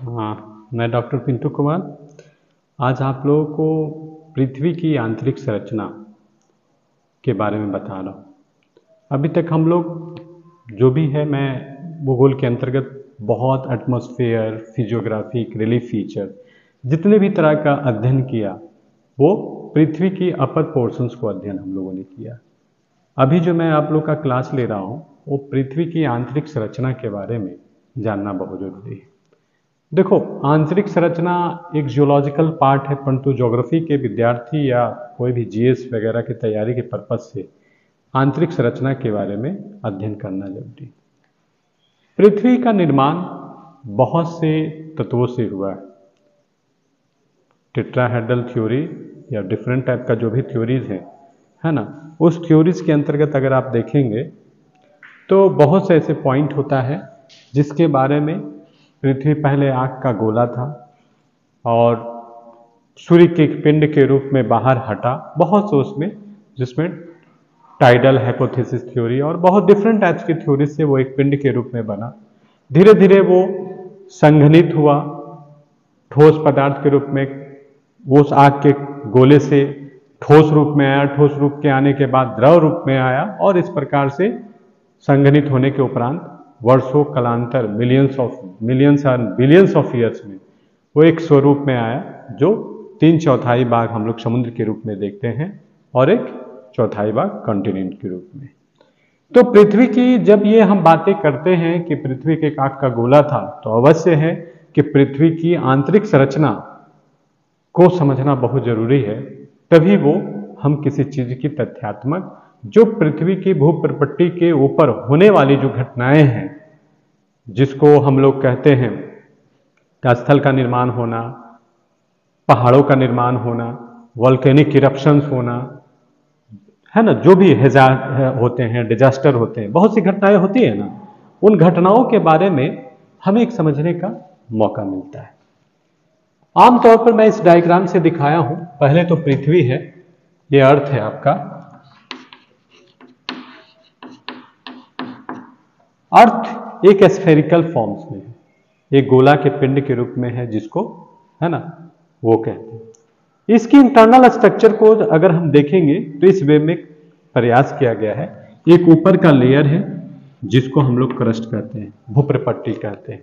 हाँ, मैं डॉक्टर पिंटू कुमार आज आप लोगों को पृथ्वी की आंतरिक संरचना के बारे में बता रहा हूँ। अभी तक हम लोग जो भी है मैं भूगोल के अंतर्गत बहुत एटमॉस्फेयर, फिजियोग्राफिक, रिलीफ फीचर जितने भी तरह का अध्ययन किया वो पृथ्वी की अपर पोर्शंस को अध्ययन हम लोगों ने किया। अभी जो मैं आप लोग का क्लास ले रहा हूँ वो पृथ्वी की आंतरिक संरचना के बारे में जानना बहुत जरूरी है। देखो, आंतरिक संरचना एक जियोलॉजिकल पार्ट है, परंतु ज्योग्राफी के विद्यार्थी या कोई भी जीएस वगैरह की तैयारी के पर्पज से आंतरिक संरचना के बारे में अध्ययन करना जरूरी। पृथ्वी का निर्माण बहुत से तत्वों से हुआ है। टेट्राहेड्रल थ्योरी या डिफरेंट टाइप का जो भी थ्योरीज है ना, उस थ्योरीज के अंतर्गत अगर आप देखेंगे तो बहुत से ऐसे पॉइंट होता है जिसके बारे में पृथ्वी पहले आग का गोला था और सूर्य के पिंड के रूप में बाहर हटा, बहुत से उसमें जिसमें टाइडल हाइपोथेसिस थ्योरी और बहुत डिफरेंट टाइप्स की थ्योरी से वो एक पिंड के रूप में बना। धीरे धीरे वो संघनित हुआ ठोस पदार्थ के रूप में, वो उस आग के गोले से ठोस रूप में आया, ठोस रूप के आने के बाद द्रव रूप में आया और इस प्रकार से संघनित होने के उपरांत वर्षों कालांतर मिलियंस और बिलियंस ऑफ ईयर्स में वो एक स्वरूप में आया जो 3/4 भाग हम लोग समुद्र के रूप में देखते हैं और 1/4 भाग कॉन्टिनेंट के रूप में। तो पृथ्वी की जब ये हम बातें करते हैं कि पृथ्वी के एक आग का गोला था, तो अवश्य है कि पृथ्वी की आंतरिक संरचना को समझना बहुत जरूरी है, तभी वो हम किसी चीज की तथ्यात्मक जो पृथ्वी की भूप्रपट्टी के ऊपर होने वाली जो घटनाएं हैं, जिसको हम लोग कहते हैं स्थल का निर्माण होना, पहाड़ों का निर्माण होना, वॉल्केनिक इरप्शंस होना, है ना, जो भी हैजार्ड होते हैं, डिजास्टर होते हैं, बहुत सी घटनाएं होती है ना, उन घटनाओं के बारे में हमें एक समझने का मौका मिलता है। आमतौर पर मैं इस डायग्राम से दिखाया हूं। पहले तो पृथ्वी है, ये अर्थ है आपका। अर्थ एक स्फेरिकल फॉर्म्स में है, एक गोला के पिंड के रूप में है, जिसको है ना वो कहते हैं। इसकी इंटरनल स्ट्रक्चर को अगर हम देखेंगे तो इस वे में प्रयास किया गया है। एक ऊपर का लेयर है जिसको हम लोग क्रस्ट कहते हैं, भूप्रपट्टी कहते हैं।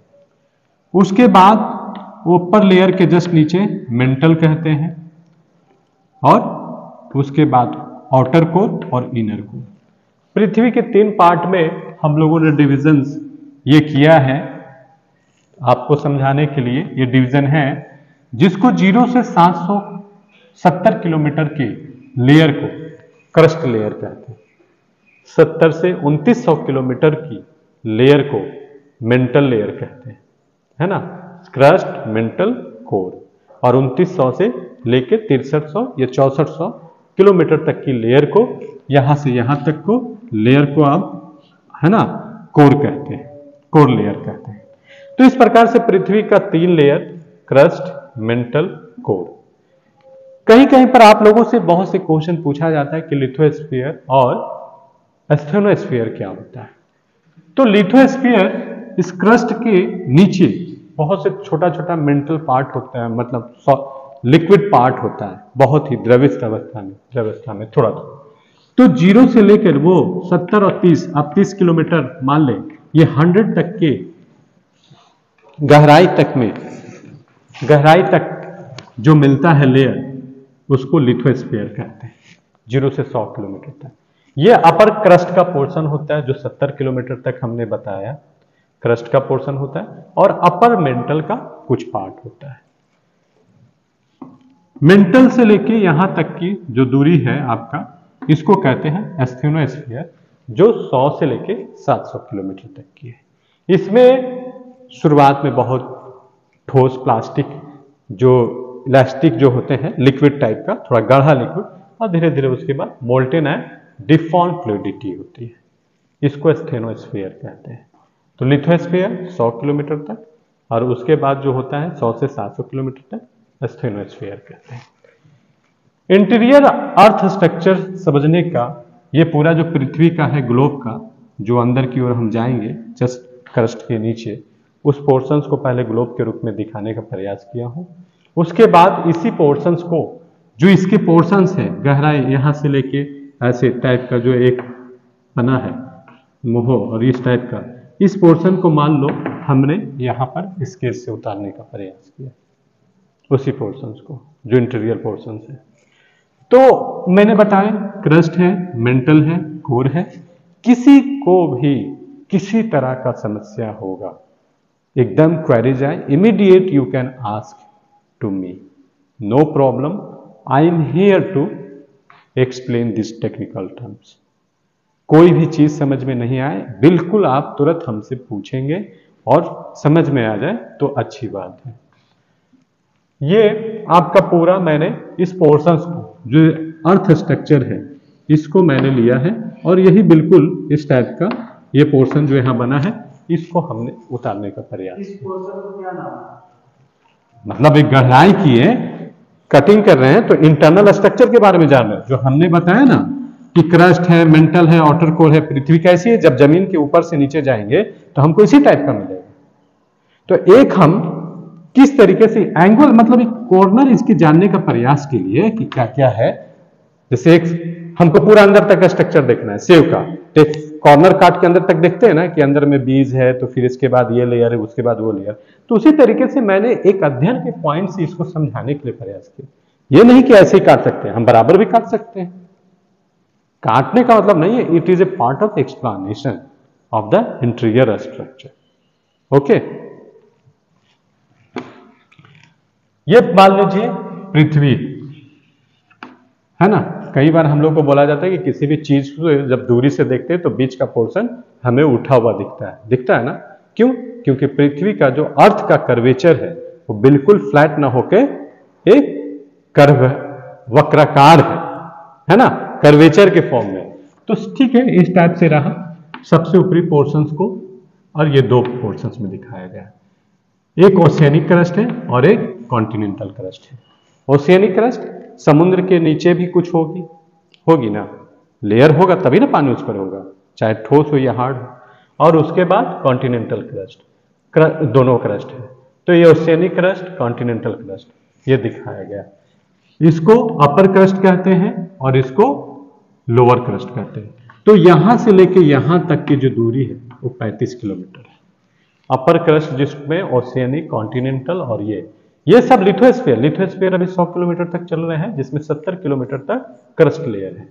उसके बाद ऊपर लेयर के जस्ट नीचे मेंटल कहते हैं और उसके बाद आउटर कोर और इनर कोर। पृथ्वी के 3 पार्ट में हम लोगों ने डिविजन्स ये किया है आपको समझाने के लिए। ये डिवीजन है जिसको 0 से 770 किलोमीटर की लेयर को क्रस्ट लेयर कहते हैं, 70 से 2900 किलोमीटर की लेयर को मेंटल लेयर कहते हैं, है ना, क्रस्ट, मेंटल, कोर, और 2900 से लेके 6300 या 6400 किलोमीटर तक की लेयर को, यहां से यहां तक को लेयर को आप, है ना, कोर कहते हैं, कोर लेयर कहते हैं। तो इस प्रकार से पृथ्वी का 3 लेयर, क्रस्ट, मेंटल, कोर। कहीं कहीं पर आप लोगों से बहुत से क्वेश्चन पूछा जाता है कि लिथोस्फीयर और एस्थेनोस्फीयर क्या होता है। तो लिथोस्फीयर इस क्रस्ट के नीचे बहुत से छोटा छोटा मेंटल पार्ट होता है, मतलब लिक्विड पार्ट होता है, बहुत ही द्रवित अवस्था में थोड़ा थोड़ा। तो 0 से लेकर वो 70 और 30, आप 30 किलोमीटर मान लें, ये 100 तक के गहराई तक जो मिलता है लेयर, उसको लिथोस्फीयर कहते हैं। 0 से 100 किलोमीटर तक ये अपर क्रस्ट का पोर्शन होता है, जो 70 किलोमीटर तक हमने बताया क्रस्ट का पोर्शन होता है, और अपर मेंटल का कुछ पार्ट होता है। मेंटल से लेके यहां तक की जो दूरी है आपका, इसको कहते हैं एस्थेनोस्फीयर, जो 100 से लेके 700 किलोमीटर तक की है। इसमें शुरुआत में बहुत ठोस प्लास्टिक, जो इलास्टिक जो होते हैं, लिक्विड टाइप का, थोड़ा गाढ़ा लिक्विड, और धीरे धीरे उसके बाद मोल्टेन एंड डिफॉर्म फ्लूइडिटी होती है, इसको एस्थेनोस्फीयर कहते हैं। तो लिथोस्फीयर 100 किलोमीटर तक, और उसके बाद जो होता है 100 से 700 किलोमीटर तक, एस्थेनोस्फीयर कहते हैं। इंटीरियर अर्थ स्ट्रक्चर समझने का, ये पूरा जो पृथ्वी का है, ग्लोब का, जो अंदर की ओर हम जाएंगे जस्ट क्रस्ट के नीचे, उस पोर्शंस को पहले ग्लोब के रूप में दिखाने का प्रयास किया हूँ। उसके बाद इसी पोर्शंस को, जो इसके पोर्शंस हैं, गहराई यहाँ से लेके ऐसे टाइप का जो एक बना है मोह और इस टाइप का, इस पोर्शन को मान लो हमने यहाँ पर स्केच से उतारने का प्रयास किया, उसी पोर्शंस को जो इंटीरियर पोर्शंस है। तो मैंने बताया क्रस्ट है, मेंटल है, कोर है। किसी को भी किसी तरह का समस्या होगा, एकदम क्वेरीज आए, immediate you can ask to me, no problem, I am here to explain this technical terms. कोई भी चीज समझ में नहीं आए, बिल्कुल आप तुरंत हमसे पूछेंगे और समझ में आ जाए तो अच्छी बात है। ये आपका पूरा मैंने इस पोर्शंस को, जो अर्थ स्ट्रक्चर है, इसको मैंने लिया है और यही बिल्कुल इस टाइप का ये पोर्शन जो यहाँ बना है, इसको हमने उतारने का प्रयास किया। इस पोर्शन को क्या नाम है? मतलब एक गहराई की है, कटिंग कर रहे हैं तो इंटरनल स्ट्रक्चर के बारे में जान रहे हैं। जो हमने बताया ना कि क्रस्ट है, मेंटल है, आउटर कोर है, पृथ्वी कैसी है, जब जमीन के ऊपर से नीचे जाएंगे तो हमको इसी टाइप का मिलेगा। तो एक हम किस तरीके से एंगल, मतलब एक कॉर्नर इसके जानने का प्रयास के लिए कि क्या क्या है। जैसे एक हमको पूरा अंदर तक का स्ट्रक्चर देखना है सेव का, एक कॉर्नर काट के अंदर तक देखते हैं ना कि अंदर में बीज है, तो फिर इसके बाद ये लेयर है, उसके बाद वो लेयर। तो उसी तरीके से मैंने एक अध्ययन के पॉइंट से इसको समझाने के लिए प्रयास किया। ये नहीं कि ऐसे ही काट सकते हैं, हम बराबर भी काट सकते हैं। काटने का मतलब नहीं है, it is a part of explanation of the interior structure. Okay, ये मान लीजिए पृथ्वी है ना। कई बार हम लोग को बोला जाता है कि किसी भी चीज को जब दूरी से देखते हैं तो बीच का पोर्शन हमें उठा हुआ दिखता है ना। क्यों? क्योंकि पृथ्वी का जो अर्थ का कर्वेचर है वो बिल्कुल फ्लैट ना होके एक कर्व वक्राकार है ना, कर्वेचर के फॉर्म में। तो ठीक है, इस टाइप से रहा सबसे ऊपरी पोर्शंस को, और ये दो पोर्शंस में दिखाया गया। एक ओशियनिक क्रस्ट है और एक कॉन्टिनेंटल क्रस्ट है। ओशियनिक क्रस्ट समुद्र के नीचे भी कुछ होगी ना, लेयर होगा तभी ना पानी उस पर होगा, चाहे ठोस हो या हार्ड हो। और उसके बाद कॉन्टिनेंटल क्रस्ट, दोनों क्रस्ट है। तो ये ओशियनिक क्रस्ट, कॉन्टिनेंटल क्रस्ट ये दिखाया गया। इसको अपर क्रस्ट कहते हैं और इसको लोअर क्रस्ट कहते हैं। तो यहां से लेके यहां तक की जो दूरी है वो 35 किलोमीटर है। अपर क्रस्ट जिसमें ओशियनिक, कॉन्टिनेंटल और ये सब लिथोस्फीयर अभी 100 किलोमीटर तक चल रहे हैं, जिसमें 70 किलोमीटर तक क्रस्ट लेयर है।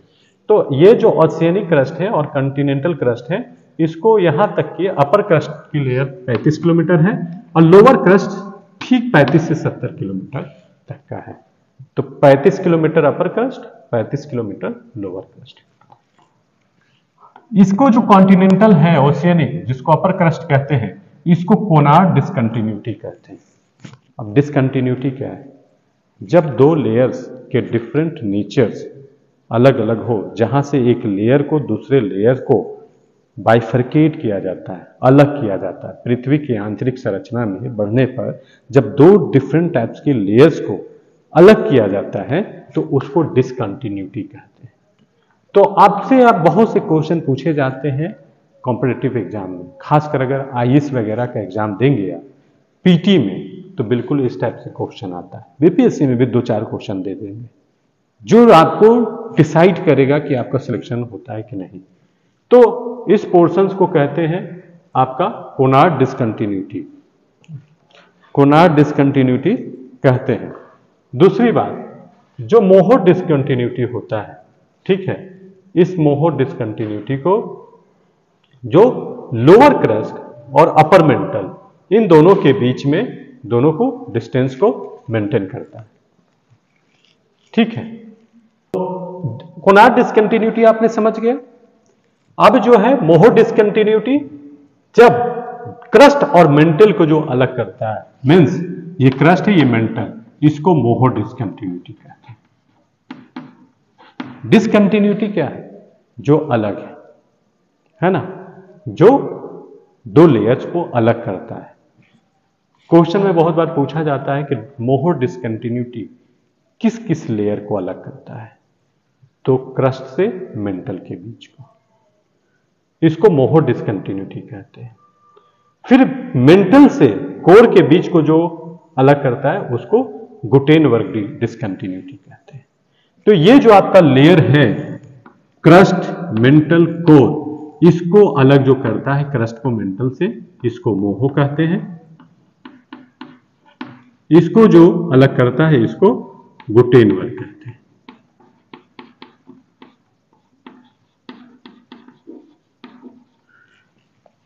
तो ये जो ओशियनिक क्रस्ट है और कॉन्टिनेंटल क्रस्ट है, इसको यहां तक की अपर क्रस्ट की लेयर 35 किलोमीटर है और लोअर क्रस्ट ठीक 35 से 70 किलोमीटर तक का है। तो 35 किलोमीटर अपर क्रस्ट, 35 किलोमीटर लोअर क्रस्ट। इसको जो कॉन्टिनेंटल है ओशियनिक, जिसको अपर क्रस्ट कहते हैं, इसको कोनार्ड डिसकंटिन्यूटी कहते हैं। अब डिसकंटिन्यूटी क्या है? जब दो लेयर्स के डिफरेंट नेचर्स अलग अलग हो, जहां से एक लेयर को दूसरे लेयर को बाइफरकेट किया जाता है, अलग किया जाता है। पृथ्वी की आंतरिक संरचना में बढ़ने पर जब दो डिफरेंट टाइप्स की लेयर्स को अलग किया जाता है तो उसको डिसकंटिन्यूटी कहते हैं। तो आपसे बहुत से क्वेश्चन पूछे जाते हैं कॉम्पिटिटिव एग्जाम में, खासकर अगर आईएएस वगैरह का एग्जाम देंगे आप पीटी में, तो बिल्कुल इस टाइप से क्वेश्चन आता है। बीपीएससी में भी 2-4 क्वेश्चन दे देंगे, जो आपको डिसाइड करेगा कि आपका सिलेक्शन होता है कि नहीं। तो इस पोर्शंस को कहते हैं आपका कोनार्ड डिसकंटिन्यूटी, कोनार्ड डिसकंटिन्यूटी कहते हैं। दूसरी बात, जो मोहर डिसकंटिन्यूटी होता है, ठीक है, इस मोहर डिसकंटिन्यूटी को जो लोअर क्रस्ट और अपर मेंटल, इन दोनों के बीच में दोनों को डिस्टेंस को मेंटेन करता है। ठीक है, तो कोनार्ड डिसकंटिन्यूटी आपने समझ गए। अब जो है मोहर डिसकंटिन्यूटी, जब क्रस्ट और मेंटल को जो अलग करता है, मींस ये क्रस्ट है, ये मेंटल, इसको मोहर डिसकंटिन्यूटी कहते हैं। डिसकंटिन्यूटी क्या है? जो अलग है ना, जो दो लेयर्स को अलग करता है। क्वेश्चन में बहुत बार पूछा जाता है कि मोहर डिसकंटिन्यूटी किस किस लेयर को अलग करता है, तो क्रस्ट से मेंटल के बीच को, इसको मोहर डिसकंटिन्यूटी कहते हैं। फिर मेंटल से कोर के बीच को जो अलग करता है उसको गुटेनबर्ग डिस्कंटिन्यूटी कहते हैं। तो ये जो आपका लेयर है क्रस्ट, मेंटल, कोर, इसको अलग जो करता है क्रस्ट को मेंटल से, इसको मोहो कहते हैं। इसको जो अलग करता है इसको गुटेनबर्ग कहते हैं।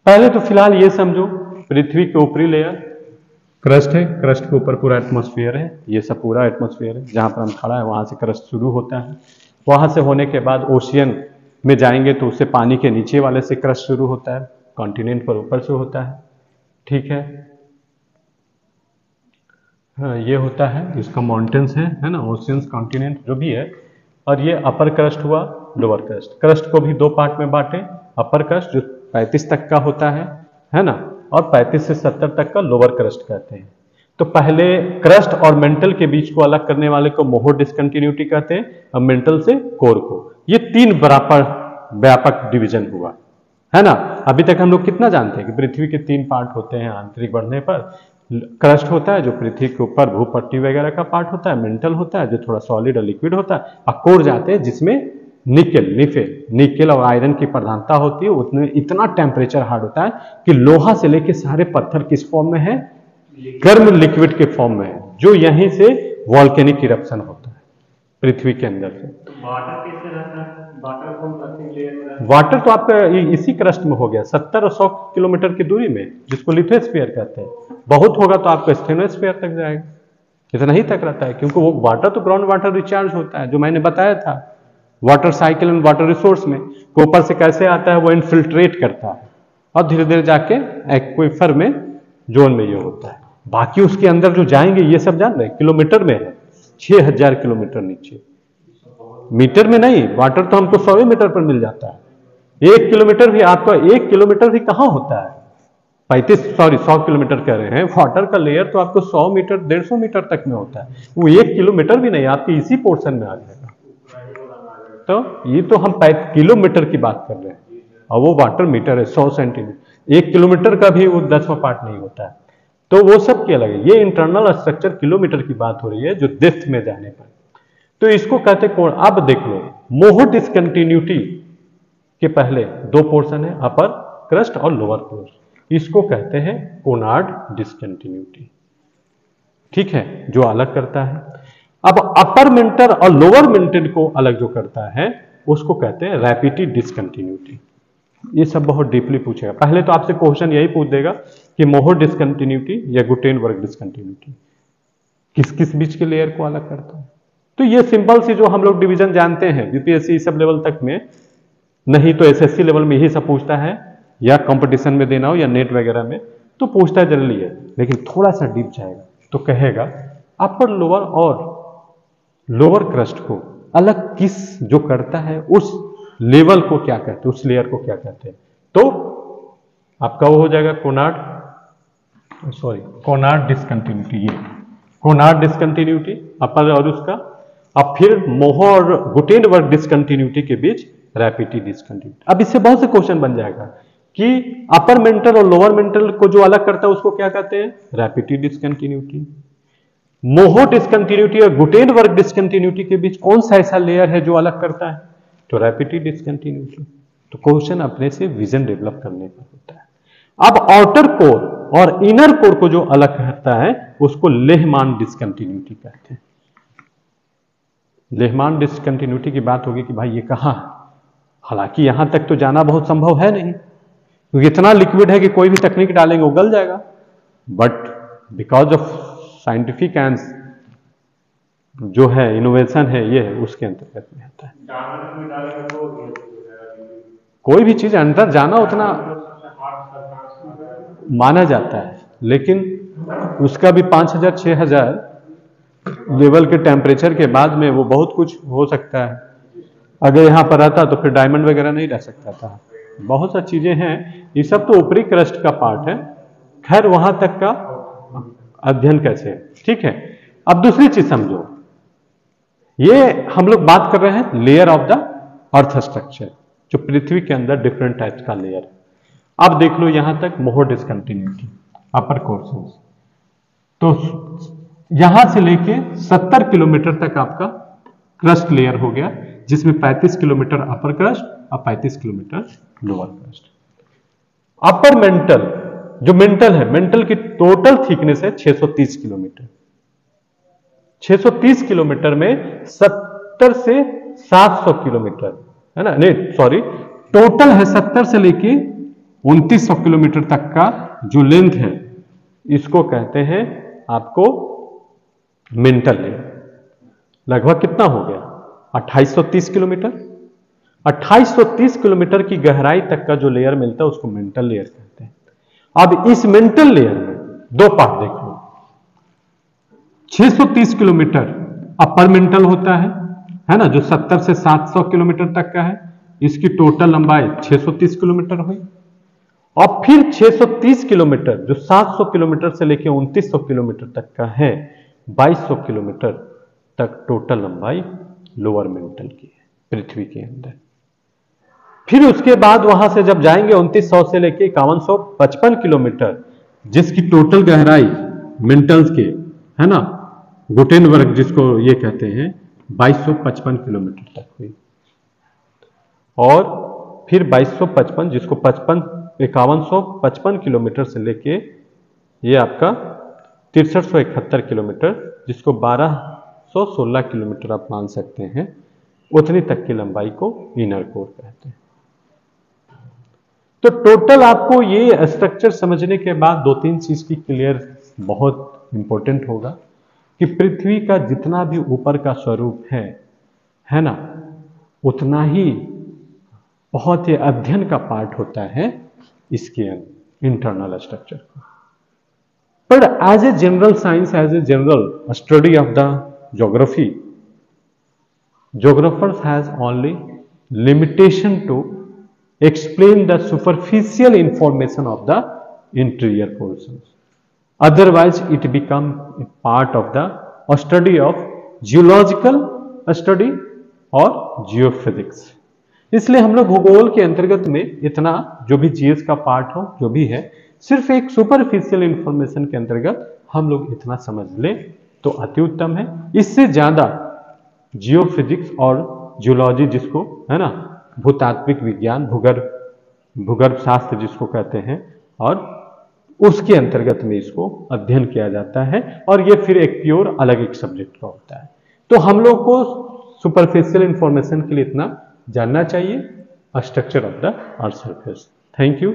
पहले तो फिलहाल ये समझो, पृथ्वी के ऊपरी लेयर क्रस्ट है, क्रस्ट के ऊपर पूरा एटमॉस्फेयर है, ये सब पूरा एटमॉस्फेयर है, जहां पर हम खड़ा है वहां से क्रस्ट शुरू होता है। वहां से होने के बाद ओशियन में जाएंगे तो उससे पानी के नीचे वाले से क्रस्ट शुरू होता है, कॉन्टिनेंट पर ऊपर से होता है, ठीक है। हाँ, ये होता है, इसका माउंटेन्स है ना, ओशियंस, कॉन्टिनेंट जो भी है। और ये अपर क्रस्ट हुआ, लोअर क्रस्ट। क्रस्ट को भी दो पार्ट में बांटे, अपर क्रस्ट जो 35 तक का होता है ना, और 35 से 70 तक का लोअर क्रस्ट कहते हैं। तो पहले क्रस्ट और मेंटल के बीच को अलग करने वाले को मोहो डिस्कंटिन्यूटी कहते हैं, और मेंटल से कोर को। ये तीन बराबर व्यापक डिवीजन हुआ, है ना। अभी तक हम लोग कितना जानते हैं कि पृथ्वी के तीन पार्ट होते हैं आंतरिक बढ़ने पर। क्रस्ट होता है जो पृथ्वी के ऊपर भूपट्टी वगैरह का पार्ट होता है, मेंटल होता है जो थोड़ा सॉलिड और लिक्विड होता है, और कोर जाते हैं जिसमें निकेल और आयरन की प्रधानता होती है। उसमें इतना टेम्परेचर हार्ड होता है कि लोहा से लेके सारे पत्थर किस फॉर्म में है, गर्म लिक्विड के फॉर्म में है, जो यहीं से वॉल्केनिक इरप्शन होता है पृथ्वी के अंदर से। वाटर कैसे रहता है? वाटर तो आपका इसी क्रस्ट में हो गया, 70 और 100 किलोमीटर की दूरी में, जिसको लिथोस्फीयर कहते हैं। बहुत होगा तो आपका स्टेनोस्फीयर तक जाएगा, इतना ही तक रहता है, क्योंकि वो वाटर तो ग्राउंड वाटर रिचार्ज होता है, जो मैंने बताया था water cycle and water resource में। ऊपर से कैसे आता है, वो इनफिल्ट्रेट करता है और धीरे धीरे जाके एक्विफर में जोन में ये होता है। बाकी उसके अंदर जो जाएंगे ये सब जान रहे किलोमीटर में है, 6000 किलोमीटर नीचे, मीटर में नहीं। वाटर तो हमको 100 मीटर पर मिल जाता है। 1 किलोमीटर भी आपका 1 किलोमीटर भी कहां होता है, 100 किलोमीटर कह रहे हैं। वाटर का लेयर तो आपको 100 मीटर 150 मीटर तक में होता है, वो 1 किलोमीटर भी नहीं, आपके इसी पोर्शन में आ जाएगा। तो ये तो हम किलोमीटर की बात कर रहे हैं, और वो वाटर मीटर है 100 सेंटीमीटर। 1 किलोमीटर का भी वो 10वां पार्ट नहीं होता है। तो वो सब क्या लगे, ये इंटरनल स्ट्रक्चर किलोमीटर की बात हो रही है, जो डेप्थ में जाने पर। तो इसको कहते कौन, अब देख लो, मोहो डिस्कंटिन्यूटी के पहले दो पोर्शन है, अपर क्रस्ट और लोअर क्रस्ट, इसको कहते हैं कोनार्ड डिस्कंटिन्यूटी, ठीक है, जो अलग करता है। अब अपर मेंटल और लोअर मेंटल को अलग जो करता है उसको कहते हैं रैपिड डिस्कंटिन्यूटी। ये सब बहुत डीपली पूछेगा। पहले तो आपसे क्वेश्चन यही पूछ देगा कि मोहो डिस्कंटिन्यूटी या गुटेनबर्ग डिस्कंटिन्यूटी किस किस बीच के लेयर को अलग करता है। तो ये सिंपल सी जो हम लोग डिवीजन जानते हैं यूपीएससी सब लेवल तक में, नहीं तो एसएससी लेवल में यही सब पूछता है, या कंपटीशन में देना हो या नेट वगैरह में तो पूछता है जनरली है। लेकिन थोड़ा सा डीप जाएगा तो कहेगा अपर लोअर और लोअर क्रस्ट को अलग किस जो करता है, उस लेवल को क्या कहते हैं, उस लेयर को क्या कहते हैं। तो आपका वो हो जाएगा कोनार्ड डिस्कंटिन्यूटी। ये कोनार्ड डिस्कंटिन्यूटी अपर और उसका। अब फिर मोहो और गुटेनबर्ग डिस्कंटिन्यूटी के बीच रैपिड डिस्कंटिन्यूटी। अब इससे बहुत से क्वेश्चन बन जाएगा कि अपर मेंटल और लोअर मेंटल को जो अलग करता है उसको क्या कहते हैं, रैपिड डिस्कंटिन्यूटी। मोहो डिस्कंटिन्यूटी और गुटेनबर्ग डिस्कंटिन्यूटी के बीच कौन सा ऐसा लेयर है जो अलग करता है, तो रैपिड डिस्कंटिन्यूटी। तो क्वेश्चन अपने से विजन डेवलप करने पर होता है। अब आउटर कोर और इनर कोर को जो अलग करता है उसको लेहमान डिस्कंटिन्यूटी कहते हैं। लेहमान डिस्कंटिन्यूटी की बात होगी कि भाई ये कहां है, हालांकि यहां तक तो जाना बहुत संभव है नहीं, क्योंकि इतना लिक्विड है कि कोई भी तकनीक डालेंगे वो गल जाएगा। But because of scientific and जो है इनोवेशन है, ये है उसके अंतर्गत में आता है। कोई भी चीज अंदर जाना उतना माना जाता है, लेकिन उसका भी 5000 6000 लेवल के टेम्परेचर के बाद में वो बहुत कुछ हो सकता है। अगर यहाँ पर रहता तो फिर डायमंड वगैरह नहीं रह सकता था। बहुत सा चीजें हैं, ये सब तो ऊपरी क्रस्ट का पार्ट है। खैर वहां तक का अध्ययन कैसे है, ठीक है। अब दूसरी चीज समझो, ये हम लोग बात कर रहे हैं layer of the earth structure, जो पृथ्वी के अंदर डिफरेंट टाइप्स का लेयर है। अब देख लो यहां तक मोहर डिसकंटिन्यूटी अपर कोर्सेज, तो यहां से लेके 70 किलोमीटर तक आपका क्रस्ट लेयर हो गया, जिसमें 35 किलोमीटर अपर क्रस्ट और 35 kilometre lower crust. Upper mantle, जो मेंटल है, मेंटल की टोटल थिकनेस है 630 किलोमीटर। 630 किलोमीटर में 70 से 700 किलोमीटर है ना, नहीं सॉरी, टोटल है 70 से लेके 2900 किलोमीटर तक का जो लेंथ है, इसको कहते हैं आपको मेंटल लेयर। लगभग कितना हो गया? 2830 किलोमीटर। 2830 किलोमीटर की गहराई तक का जो लेयर मिलता है उसको मेंटल लेयर कहते हैं। अब इस मेंटल लेयर में दो पार्ट देख लो। 630 किलोमीटर अपर मेंटल होता है ना, जो 70 से 700 किलोमीटर तक का है, इसकी टोटल लंबाई 630 किलोमीटर हुई। और फिर 630 किलोमीटर जो 700 किलोमीटर से लेकर 2900 किलोमीटर तक का है, 2200 किलोमीटर तक टोटल लंबाई लोअर मेंटल की है पृथ्वी के अंदर। फिर उसके बाद वहां से जब जाएंगे 2900 से लेके 5155 किलोमीटर, जिसकी टोटल गहराई मेंटल्स के है ना, गुटेनबर्ग जिसको ये कहते हैं, 2255 किलोमीटर तक हुई। और फिर 2255 जिसको 5155 किलोमीटर से लेके ये आपका 6371 किलोमीटर, जिसको 1216 किलोमीटर आप मान सकते हैं, उतनी तक की लंबाई को इनर कोर कहते हैं। तो टोटल आपको ये स्ट्रक्चर समझने के बाद दो तीन चीज की क्लियर बहुत इंपॉर्टेंट होगा कि पृथ्वी का जितना भी ऊपर का स्वरूप है ना, उतना ही बहुत ही अध्ययन का पार्ट होता है इसके इंटरनल स्ट्रक्चर का। पर as a general science, as a general study of the geography, geographers has only limitation to explain the superficial information of the interior portions. Otherwise, it become a part of the study of geological study और geophysics. इसलिए हम लोग भूगोल के अंतर्गत में इतना जो भी जीएस का पार्ट हो, जो भी है, सिर्फ एक सुपरफिशियल इंफॉर्मेशन के अंतर्गत हम लोग इतना समझ ले तो अति उत्तम है। इससे ज्यादा जियोफिजिक्स और जियोलॉजी जिसको है ना, भूतात्विक विज्ञान, भूगर्भ शास्त्र जिसको कहते हैं, और उसके अंतर्गत में इसको अध्ययन किया जाता है, और ये फिर एक प्योर अलग एक सब्जेक्ट का होता है। तो हम लोग को सुपरफिशियल इंफॉर्मेशन के लिए इतना जानना चाहिए, structure of the earth surface. Thank you.